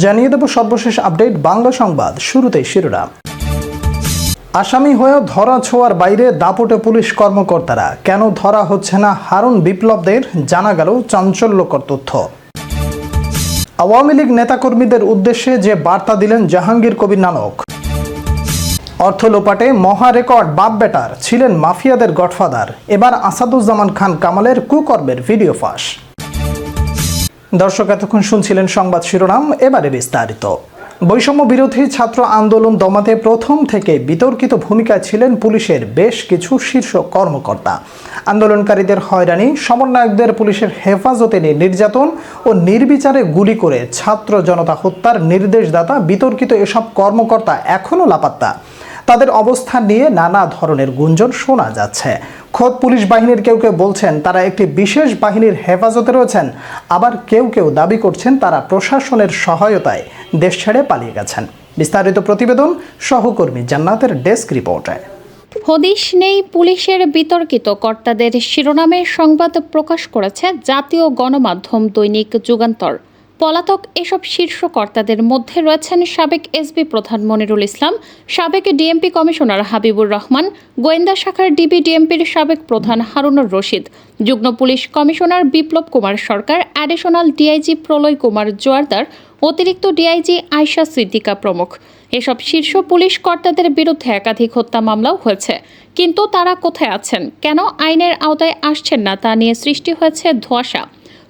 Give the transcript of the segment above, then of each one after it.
জানিয়ে দেব সর্বশেষ আপডেট বাংলা সংবাদ। শুরুতেই শিরোনাম। আসামি হয়েও ধরা ছোঁয়ার বাইরে দাপুটে পুলিশ কর্মকর্তারা, কেন ধরা হচ্ছে না হারুন বিপ্লবদের, জানা গেল চাঞ্চল্যকর তথ্য। আওয়ামী লীগ নেতাকর্মীদের উদ্দেশ্যে যে বার্তা দিলেন জাহাঙ্গীর কবির নানক। অর্থ লোপাটে মহা রেকর্ড বাপ বেটার, ছিলেন মাফিয়াদের গডফাদার, এবার আসাদুজ্জামান খান কামালের কুকর্মের ভিডিও ফাঁস। দর্শক, এতক্ষণ শুনছিলেন সংবাদ শিরোনাম, এবারে বিস্তারিত। বৈষম্য বিরোধী ছাত্র আন্দোলন দমাতে প্রথম থেকে বিতর্কিত ভূমিকায় ছিলেন পুলিশের বেশ কিছু শীর্ষ কর্মকর্তা। আন্দোলনকারীদের হয়রানি, সমন্বয়কদের পুলিশের হেফাজতে নিয়ে নির্যাতন ও নির্বিচারে গুলি করে ছাত্র জনতা হত্যার নির্দেশদাতা বিতর্কিত এসব কর্মকর্তা এখনও লাপাত্তা। তাদের অবস্থান নিয়ে নানা ধরনের গুঞ্জন শোনা যাচ্ছে। খোদ পুলিশ বাহিনীর কেউ কেউ বলছেন তারা একটি বিশেষ বাহিনীর হেফাজতে রয়েছেন, আবার কেউ কেউ দাবি করছেন তারা প্রশাসনের সহায়তায় দেশ ছেড়ে পালিয়ে গেছেন। বিস্তারিত প্রতিবেদন সহকর্মী জান্নাতের ডেস্ক রিপোর্টে। হদিশ নেই পুলিশের বিতর্কিত কর্তাদের শিরোনামে সংবাদ প্রকাশ করেছে জাতীয় গণমাধ্যম দৈনিক যুগান্তর। পলাতক এসব শীর্ষ কর্তাদের মধ্যে রয়েছেন সাবেক এসবি প্রধান মনিরুল ইসলাম, সাবেক ডিএমপি কমিশনার হাবিবুর রহমান, গোয়েন্দা শাখার ডিবি ডিএমপির সাবেক প্রধান হারুনুর রশিদ, যুগ্ম পুলিশ কমিশনার বিপ্লব কুমার সরকার, অ্যাডিশনাল ডিআইজি প্রলয় কুমার জোয়ারদার, অতিরিক্ত ডিআইজি আয়শা সিদ্দিকা প্রমুখ। এসব শীর্ষ পুলিশ কর্তাদের বিরুদ্ধে একাধিক হত্যা মামলাও হয়েছে। কিন্তু তারা কোথায় আছেন, কেন আইনের আওতায় আসছেন না, তা নিয়ে সৃষ্টি হয়েছে ধোঁয়াশা।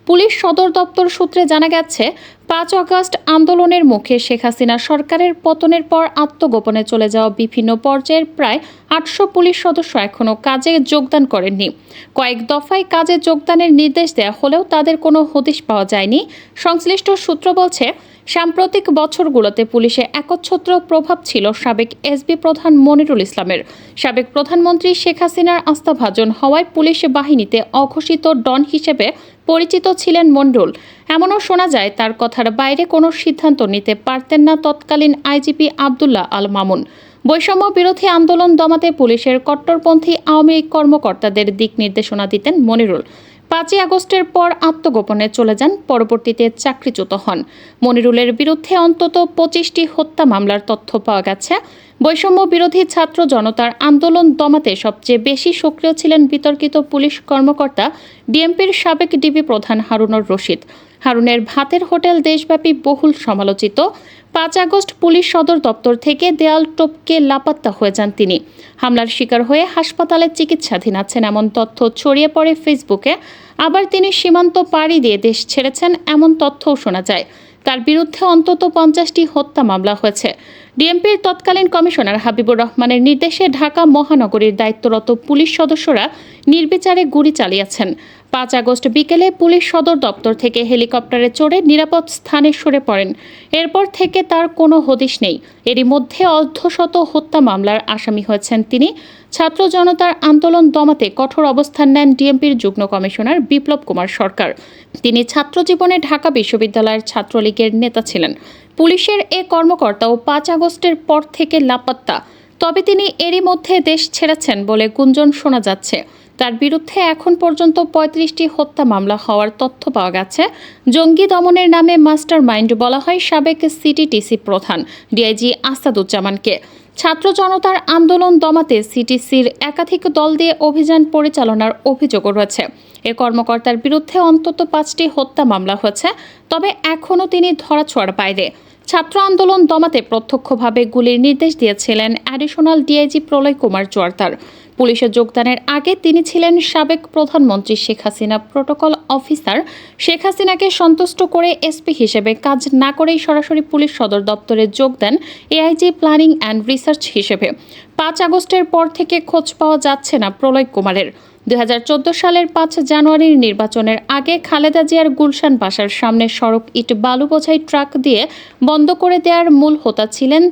পুলিশ সদর দপ্তর সূত্রে জানা গেছে, ৫ আগস্ট আন্দোলনের মুখে শেখ হাসিনা সরকারের পতনের পর আত্মগোপনে চলে যাওয়া বিভিন্ন পর্যায়ের প্রায় ৮০০ পুলিশ সদস্য এখনও কাজে যোগদান করেননি। কয়েক দফায় কাজে যোগদানের নির্দেশ দেওয়া হলেও তাদের কোনো হদিশ পাওয়া যায়নি। সংশ্লিষ্ট সূত্র বলছে, সাম্প্রতিক বছরগুলোতে পুলিশে একচ্ছত্র প্রভাব ছিল সাবেক এসবি প্রধান মনিরুল ইসলামের। সাবেক প্রধানমন্ত্রী শেখ হাসিনার আস্থাভাজন হওয়ায় পুলিশ বাহিনীতে অঘোষিত ডন হিসেবে পরিচিত ছিলেন মনিরুল। এমনও শোনা যায় তার কথার বাইরে কোনো সিদ্ধান্ত নিতে পারতেন না তৎকালীন আইজিপি আবদুল্লাহ আল মামুন। বৈষম্য বিরোধী আন্দোলন দমাতে পুলিশের কট্টরপন্থী আওয়ামী লীগ কর্মকর্তাদের দিক নির্দেশনা দিতেন মনিরুল। ৫ই আগস্টের পর আত্মগোপনে চলে যান, পরবর্তীতে চাকরিচ্যুত হন। মনিরুলের বিরুদ্ধে অন্তত ২৫টি হত্যা মামলার তথ্য পাওয়া গেছে। বৈষম্য বিরোধী ছাত্র জনতার আন্দোলন দমাতে সবচেয়ে বেশি সক্রিয় ছিলেন বিতর্কিত পুলিশ কর্মকর্তা ডিএমপির সাবেক ডিবি প্রধান হারুনুর রশিদ। হারুনের ভাতের হোটেল দেশব্যাপী বহুল সমালোচিত। ৫ আগস্ট পুলিশ সদর দপ্তর থেকে দেয়াল টপকে লাপাত্তা হয়ে যান তিনি। হামলার শিকার হয়ে হাসপাতালে চিকিৎসাধীন আছেন এমন তথ্য ছড়িয়ে পড়ে ফেসবুকে। আবার তিনি সীমান্ত পাড়ি দিয়ে দেশ ছেড়েছেন এমন তথ্যও শোনা যায়। তার বিরুদ্ধে অন্তত ৫০টি হত্যা মামলা হয়েছে। ডিএমপির তৎকালীন কমিশনার হাবিবুর রহমানের নির্দেশে ঢাকা মহানগরীর দায়িত্বরত পুলিশ সদস্যরা নির্বিচারে গুলি চালিয়েছেন। ৫ আগস্ট বিকেলে পুলিশ সদর দপ্তর থেকে হেলিকপ্টারে চড়ে নিরাপদ স্থানে সরে পড়েন। এরপর থেকে তার কোনো হদিশ নেই। এরই মধ্যে অর্ধশত হত্যা মামলার আসামি হয়েছেন তিনি। ছাত্র জনতার আন্দোলন দমাতে কঠোর অবস্থান নেন ডিএমপির যুগ্ম কমিশনার বিপ্লব কুমার সরকার। তিনি ছাত্র জীবনে ঢাকা বিশ্ববিদ্যালয়ের ছাত্রলীগের নেতা ছিলেন। পুলিশের এ কর্মকর্তাও ৫ আগস্টের পর থেকে লাপাত্তা। তবে তিনি এরই মধ্যে দেশ ছেড়েছেন বলে গুঞ্জন শোনা যাচ্ছে। তার বিরুদ্ধে এখন পর্যন্ত ৩৫টি হত্যা মামলা হওয়ার তথ্য পাওয়া গেছে। জঙ্গি দমনের নামে মাস্টার মাইন্ড বলা হয় সাবেক সিটিটিসি প্রধান ডিআইজি আসাদুজ্জামানকে। ছাত্র জনতার আন্দোলন দমাতে সিটিসির একাধিক দল দিয়ে অভিযান পরিচালনার অভিযোগও রয়েছে। এ কর্মকর্তার বিরুদ্ধে অন্তত ৫টি হত্যা মামলা হয়েছে, তবে এখনও তিনি ধরাছোঁয়ার বাইরে। ছাত্র আন্দোলন দমাতে প্রত্যক্ষভাবে গুলির নির্দেশ দিয়েছিলেন অ্যাডিশনাল ডিআইজি প্রলয় কুমার জোয়ারদার। পুলিশে যোগদানের আগে তিনি ছিলেন সাবেক প্রধানমন্ত্রী শেখ হাসিনা প্রোটোকল অফিসার। শেখ হাসিনাকে সন্তুষ্ট করে এসপি হিসেবে কাজ না করেই সরাসরি পুলিশ সদর দপ্তরে যোগ দেন এআইজি প্ল্যানিং অ্যান্ড রিসার্চ হিসেবে। ৫ আগস্টের পর থেকে খোঁজ পাওয়া যাচ্ছে না প্রলয় কুমারের। ২০১৪ সালের ৫ জানুয়ারির নির্বাচনের আগে খালেদা জিয়ার গুলশান বাসার সামনে সড়ক ইট বালু বোঝাই ট্রাক দিয়ে বন্ধ করে দেওয়ার মূল হোতা ছিলেন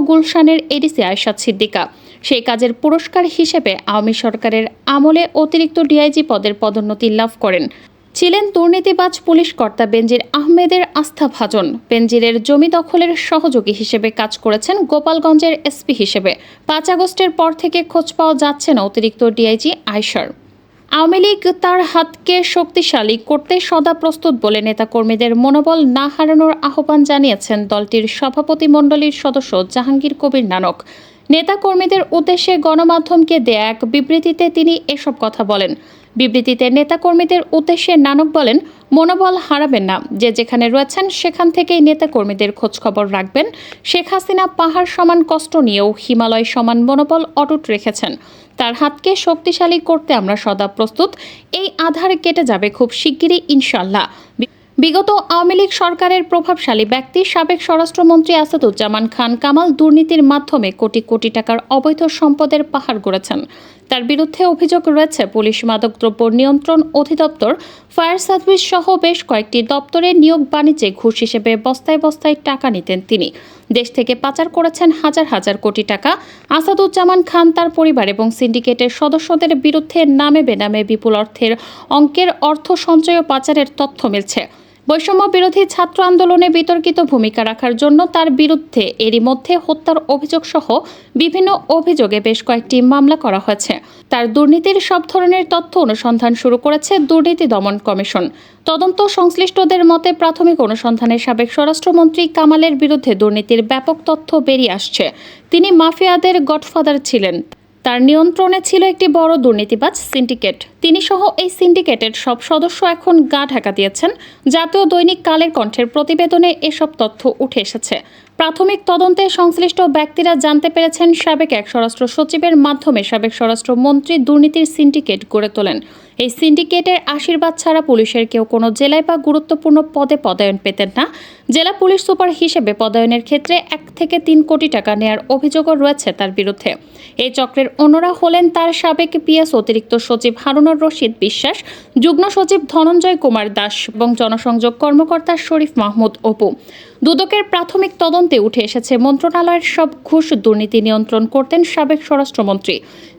গুলশানের এডিসি আয়শা সিদ্দিকা। সেই কাজের পুরস্কার হিসেবে আওয়ামী সরকারের আমলে অতিরিক্ত ডিআইজি পদের পদোন্নতি লাভ করেন। ছিলেন দুর্নীতিবাজ পুলিশ কর্তা বেনজির আহমেদের আস্থাভাজন। বেনজিরের জমি দখলের সহযোগী হিসেবে কাজ করেছেন গোপালগঞ্জের এসপি হিসেবে। ৫ আগস্টের পর থেকে খোঁজ পাওয়া যাচ্ছে না অতিরিক্ত ডিআইজি আয়শার। আওয়ামী লীগ তার হাতকে শক্তিশালী করতে সদা প্রস্তুত বলে নেতাকর্মীদের মনোবল না হারানোর আহ্বান জানিয়েছেন দলটির সভাপতিমণ্ডলীর সদস্য জাহাঙ্গীর কবির নানক। নেতাকর্মীদের উদ্দেশ্যে গণমাধ্যমকে দেয়া এক বিবৃতিতে তিনি এসব কথা বলেন। বিবৃতিতে নেতাকর্মীদের উদ্দেশ্যে নানক বলেন, মনোবল হারাবেন না, যে যেখানে রয়েছেন সেখান থেকেই নেতাকর্মীদের খোঁজখবর রাখবেন। শেখ হাসিনা পাহাড় সমান কষ্ট নিয়েও হিমালয় সমান মনোবল অটুট রেখেছেন। তার হাতকে শক্তিশালী করতে আমরা সদা প্রস্তুত। এই আধার কেটে যাবে খুব শিগগিরই ইনশাআল্লাহ। বিগত আওয়ামী লীগ সরকারের প্রভাবশালী ব্যক্তি সাবেক স্বরাষ্ট্রমন্ত্রী আসাদুজ্জামান খান কামাল দুর্নীতির মাধ্যমে কোটি কোটি টাকার অবৈধ সম্পদের পাহাড় গড়েছেন। তার বিরুদ্ধে অভিযোগ রয়েছে পুলিশ, মাদকদ্রব্য নিয়ন্ত্রণ অধিদপ্তর, ফায়ার সার্ভিস সহ বেশ কয়েকটি দপ্তরে নিয়োগ বাণিজ্যে ঘুষ হিসেবে বস্তায় বস্তায় টাকা নিতেন তিনি। দেশ থেকে পাচার করেছেন হাজার হাজার কোটি টাকা। আসাদুজ্জামান খান, তার পরিবার এবং সিন্ডিকেটের সদস্যদের বিরুদ্ধে নামে বেনামে বিপুল অঙ্কের অর্থ সঞ্চয় ও পাচারের তথ্য মিলছে। বৈষম্য বিরোধী ছাত্র আন্দোলনে বিতর্কিত ভূমিকা রাখার জন্য তার বিরুদ্ধে এরই মধ্যে হত্যার অভিযোগ সহ বিভিন্ন অভিযোগে বেশ কয়েকটি মামলা করা হয়েছে। তার দুর্নীতির সব ধরনের তথ্য অনুসন্ধান শুরু করেছে দুর্নীতি দমন কমিশন। তদন্ত সংশ্লিষ্টদের মতে প্রাথমিক অনুসন্ধানে সাবেক স্বরাষ্ট্রমন্ত্রী কামালের বিরুদ্ধে দুর্নীতির ব্যাপক তথ্য বেরিয়ে আসছে। তিনি মাফিয়াদের গডফাদার ছিলেন। তার নিয়ন্ত্রণে ছিল একটি বড় দুর্নীতিবাজ সিন্ডিকেট। তিনি সহ এই সিন্ডিকেটের সব সদস্য এখন গা ঢাকা দিয়েছেন। জাতীয় দৈনিক কালের কণ্ঠের প্রতিবেদনে এসব তথ্য উঠে এসেছে। প্রাথমিক তদন্তে সংশ্লিষ্ট ব্যক্তিরা জানতে পেরেছেন সাবেক এক স্বরাষ্ট্র সচিবের মাধ্যমে সাবেক স্বরাষ্ট্রমন্ত্রী দুর্নীতির সিন্ডিকেট গড়ে তোলেন। এই সিন্ডিকেটের আশীর্বাদ ছাড়া পুলিশের কেউ কোনো জেলায় বা গুরুত্বপূর্ণ পদে পদায়ন পেতেন না। জেলা পুলিশ সুপার হিসেবে পদায়নের ক্ষেত্রে 1 থেকে 3 কোটি টাকা নেয়ার অভিযোগও রয়েছে তার বিরুদ্ধে। এই চক্রের অন্যরা হলেন তার সাবেক পিএস অতিরিক্ত সচিব হারুনুর রশিদ বিশ্বাস, যুগ্ম সচিব ধনঞ্জয় কুমার দাস এবং জনসংযোগ কর্মকর্তা শরীফ মাহমুদ অপু। দুদকের প্রাথমিক তদন্তে উঠে এসেছে মন্ত্রণালয়ের সব ঘুষ দুর্নীতি নিয়ন্ত্রণ করতেন সাবেক স্বরাষ্ট্রমন্ত্রী।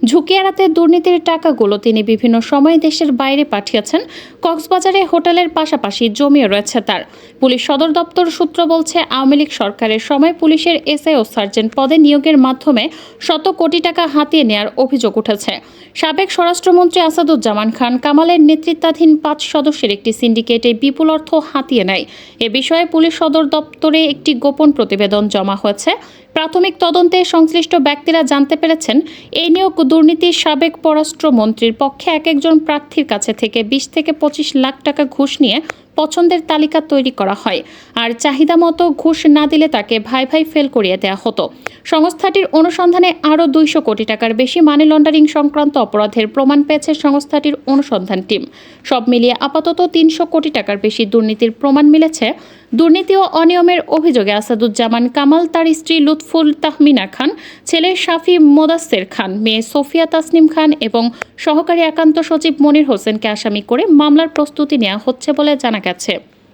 ঝুঁকি এড়াতে দুর্নীতির টাকাগুলো তিনি বিভিন্ন সময়ে দেশের বাইরে পাঠিয়েছেন। কক্সবাজারে হোটেলের পাশাপাশি জমিও রয়েছে তার। পুলিশ সদর দপ্তর সূত্র বলছে, আওয়ামী লীগ সরকারের সময় পুলিশের এসআই ও সার্জেন্ট পদে নিয়োগের মাধ্যমে শত কোটি টাকা হাতিয়ে নেওয়ার অভিযোগ উঠেছে। সাবেক স্বরাষ্ট্রমন্ত্রী আসাদুজ্জামান খান কামালের নেতৃত্বাধীন 5 সদস্যের একটি সিন্ডিকেটে বিপুল অর্থ হাতিয়ে নেয়। এ বিষয়ে পুলিশ সদর দপ্তরে একটি গোপন প্রতিবেদন জমা হয়েছে। প্রাথমিক তদন্তে সংশ্লিষ্ট ব্যক্তিরা জানতে পেরেছেন, এই নিয়োগ দুর্নীতির সাবেক পররাষ্ট্রমন্ত্রীর পক্ষে এক একজন প্রার্থীর কাছে থেকে 20 থেকে 25 লাখ টাকা ঘুষ নিয়ে পছন্দের তালিকা তৈরি করা হয়। আর চাহিদা মতো ঘুষ না দিলে তাকে ভাই ভাই ফেল করিয়ে দেওয়া হতো। সংস্থাটির অনুসন্ধানে আরও 200 কোটি টাকার বেশি মানি লন্ডারিং সংক্রান্ত অপরাধের প্রমাণ পেয়েছে সংস্থাটির অনুসন্ধান টিম। সব মিলিয়ে আপাতত 300 কোটি টাকার বেশি দুর্নীতির প্রমাণ মিলেছে। দুর্নীতি ও অনিয়মের অভিযোগে আসাদুজ্জামান কামাল, তার স্ত্রী লুৎফুল তাহমিনা খান, ছেলে শাফি মোদাস্সের খান, মেয়ে সোফিয়া তাসনিম খান এবং সহকারী একান্ত সচিব মনির হোসেনকে আসামি করে মামলার প্রস্তুতি নেওয়া হচ্ছে বলে জানা গেছে।